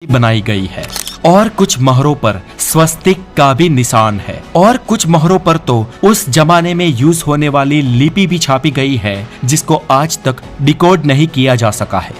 बनाई गई है और कुछ मोहरों पर स्वस्तिक का भी निशान है और कुछ मोहरों पर तो उस जमाने में यूज होने वाली लिपि भी छापी गई है जिसको आज तक डिकोड नहीं किया जा सका है।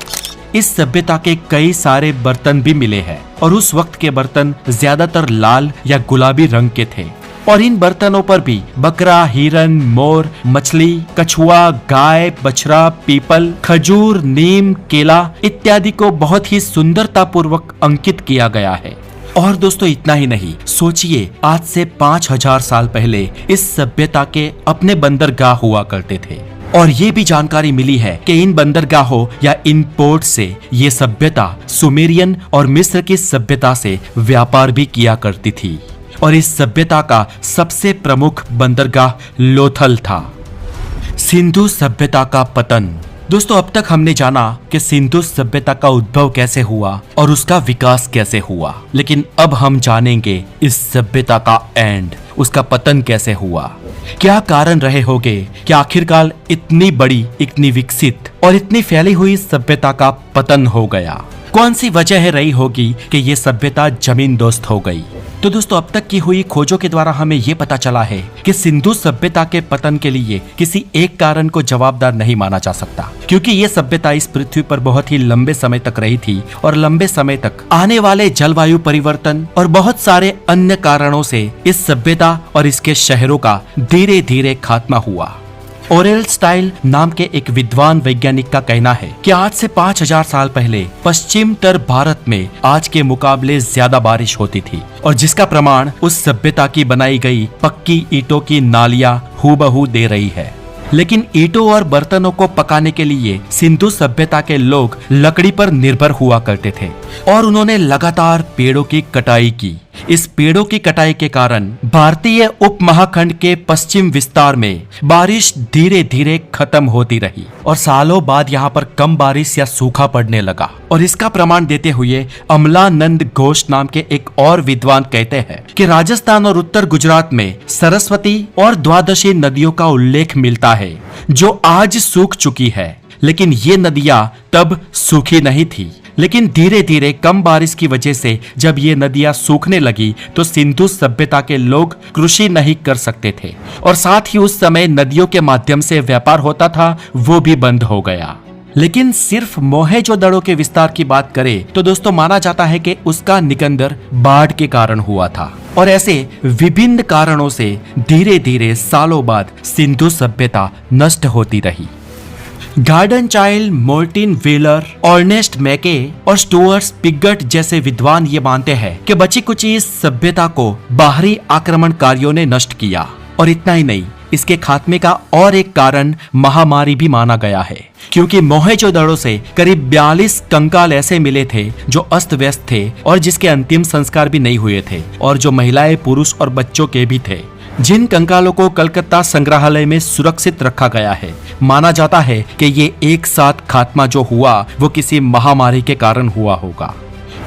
इस सभ्यता के कई सारे बर्तन भी मिले हैं और उस वक्त के बर्तन ज्यादातर लाल या गुलाबी रंग के थे और इन बर्तनों पर भी बकरा, हिरन, मोर, मछली, कछुआ, गाय, बछड़ा, पीपल, खजूर, नीम, केला इत्यादि को बहुत ही सुंदरता पूर्वक अंकित किया गया है। और दोस्तों इतना ही नहीं, सोचिए आज से 5000 साल पहले इस सभ्यता के अपने बंदरगाह हुआ करते थे और ये भी जानकारी मिली है कि इन बंदरगाहों या इन पोर्ट से ये सभ्यता सुमेरियन और मिस्र की सभ्यता से व्यापार भी किया करती थी और इस सभ्यता का सबसे प्रमुख बंदरगाह लोथल था। सिंधु सभ्यता का पतन। दोस्तों अब तक हमने जाना कि सिंधु सभ्यता का उद्भव कैसे हुआ और उसका विकास कैसे हुआ, लेकिन अब हम जानेंगे इस सभ्यता का एंड, उसका पतन कैसे हुआ। क्या कारण रहे होंगे कि आखिरकार इतनी बड़ी, इतनी विकसित और इतनी फैली हुई सभ्यता का पतन हो गया। कौन सी वजह रही होगी कि ये सभ्यता जमीन दोस्त हो गई। तो दोस्तों अब तक की हुई खोजों के द्वारा हमें ये पता चला है कि सिंधु सभ्यता के पतन के लिए किसी एक कारण को जवाबदार नहीं माना जा सकता, क्योंकि ये सभ्यता इस पृथ्वी पर बहुत ही लंबे समय तक रही थी और लंबे समय तक आने वाले जलवायु परिवर्तन और बहुत सारे अन्य कारणों से इस सभ्यता और इसके शहरों का धीरे धीरे खात्मा हुआ। ओरेल स्टाइल नाम के एक विद्वान वैज्ञानिक का कहना है कि आज से 5000 साल पहले पश्चिमोत्तर भारत में आज के मुकाबले ज्यादा बारिश होती थी और जिसका प्रमाण उस सभ्यता की बनाई गई पक्की ईंटों की नालियां हूबहू दे रही है। लेकिन ईंटों और बर्तनों को पकाने के लिए सिंधु सभ्यता के लोग लकड़ी पर निर्भर हुआ करते थे और उन्होंने लगातार पेड़ों की कटाई की। इस पेड़ों की कटाई के कारण भारतीय उपमहाखंड के पश्चिम विस्तार में बारिश धीरे धीरे खत्म होती रही और सालों बाद यहाँ पर कम बारिश या सूखा पड़ने लगा। और इसका प्रमाण देते हुए अमलानंद घोष नाम के एक और विद्वान कहते हैं कि राजस्थान और उत्तर गुजरात में सरस्वती और द्वादशी नदियों का उल्लेख मिलता है जो आज सूख चुकी है, लेकिन ये नदियां तब सूखी नहीं थी। लेकिन धीरे धीरे कम बारिश की वजह से जब ये नदियां सूखने लगी तो सिंधु सभ्यता के लोग कृषि नहीं कर सकते थे और साथ ही उस समय नदियों के माध्यम से व्यापार होता था वो भी बंद हो गया। लेकिन सिर्फ मोहेंजोदड़ो के विस्तार की बात करें तो दोस्तों माना जाता है कि उसका निकंदर बाढ़ के कारण हुआ था और ऐसे विभिन्न कारणों से धीरे धीरे सालों बाद सिंधु सभ्यता नष्ट होती रही। Garden child, Mortein wheeler, Ernest मैके और स्टुअर्ट पिगट जैसे विद्वान ये मानते हैं कि बची कुची इस सभ्यता को बाहरी आक्रमणकारियों ने नष्ट किया। और इतना ही नहीं, इसके खात्मे का और एक कारण महामारी भी माना गया है, क्योंकि मोहेंजोदड़ो से करीब 42 कंकाल ऐसे मिले थे जो अस्त व्यस्त थे और जिसके अंतिम संस्कार भी नहीं हुए थे और जो महिलाएं, पुरुष और बच्चों के भी थे, जिन कंकालों को कलकत्ता संग्रहालय में सुरक्षित रखा गया है। माना जाता है कि ये एक साथ खात्मा जो हुआ वो किसी महामारी के कारण हुआ होगा।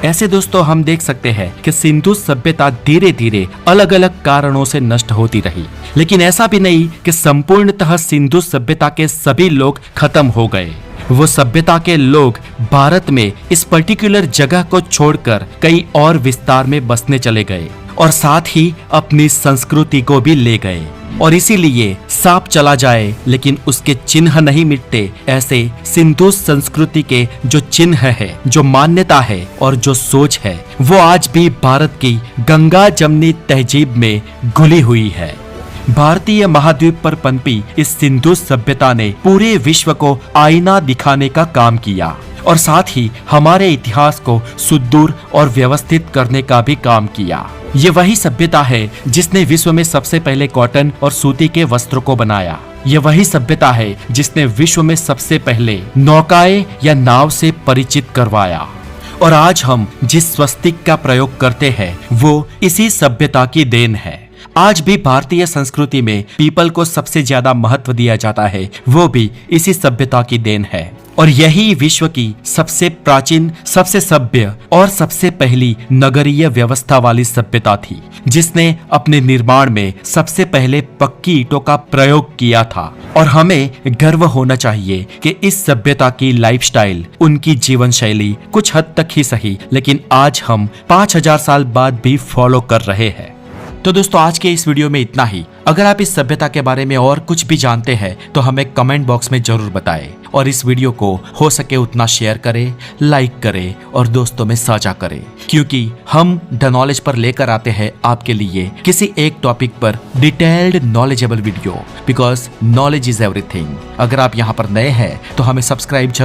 ऐसे दोस्तों हम देख सकते हैं कि सिंधु सभ्यता धीरे धीरे अलग अलग कारणों से नष्ट होती रही, लेकिन ऐसा भी नहीं कि संपूर्णतः सिंधु सभ्यता के सभी लोग खत्म हो गए। वो सभ्यता के लोग भारत में इस पर्टिकुलर जगह को छोड़कर कई और विस्तार में बसने चले गए और साथ ही अपनी संस्कृति को भी ले गए। और इसीलिए सांप चला जाए लेकिन उसके चिन्ह नहीं मिटते। ऐसे सिंधु संस्कृति के जो चिन्ह है, जो मान्यता है और जो सोच है, वो आज भी भारत की गंगा जमनी तहजीब में घुली हुई है। भारतीय महाद्वीप पर पनपी इस सिंधु सभ्यता ने पूरे विश्व को आईना दिखाने का काम किया और साथ ही हमारे इतिहास को सुदूर और व्यवस्थित करने का भी काम किया। ये वही सभ्यता है जिसने विश्व में सबसे पहले कॉटन और सूती के वस्त्रों को बनाया। ये वही सभ्यता है जिसने विश्व में सबसे पहले नौकाएं या नाव से परिचित करवाया। और आज हम जिस स्वस्तिक का प्रयोग करते हैं वो इसी सभ्यता की देन है। आज भी भारतीय संस्कृति में पीपल को सबसे ज्यादा महत्व दिया जाता है, वो भी इसी सभ्यता की देन है। और यही विश्व की सबसे प्राचीन, सबसे सभ्य और सबसे पहली नगरीय व्यवस्था वाली सभ्यता थी, जिसने अपने निर्माण में सबसे पहले पक्की ईंटों का प्रयोग किया था। और हमें गर्व होना चाहिए कि इस सभ्यता की लाइफस्टाइल, उनकी जीवन शैली कुछ हद तक ही सही, लेकिन आज हम 5000 साल बाद भी फॉलो कर रहे हैं। तो दोस्तों, आज के इस वीडियो में इतना ही। अगर आप इस सभ्यता के बारे में और कुछ भी जानते हैं तो हमें कमेंट बॉक्स में जरूर बताएं और इस वीडियो को हो सके उतना शेयर करें, लाइक करें और दोस्तों में साझा करें, क्योंकि हम द नॉलेज पर लेकर आते हैं आपके लिए किसी एक टॉपिक पर detailed knowledgeable video, because knowledge is everything. अगर आप यहाँ पर नए हैं तो हमें सब्सक्राइब जरूर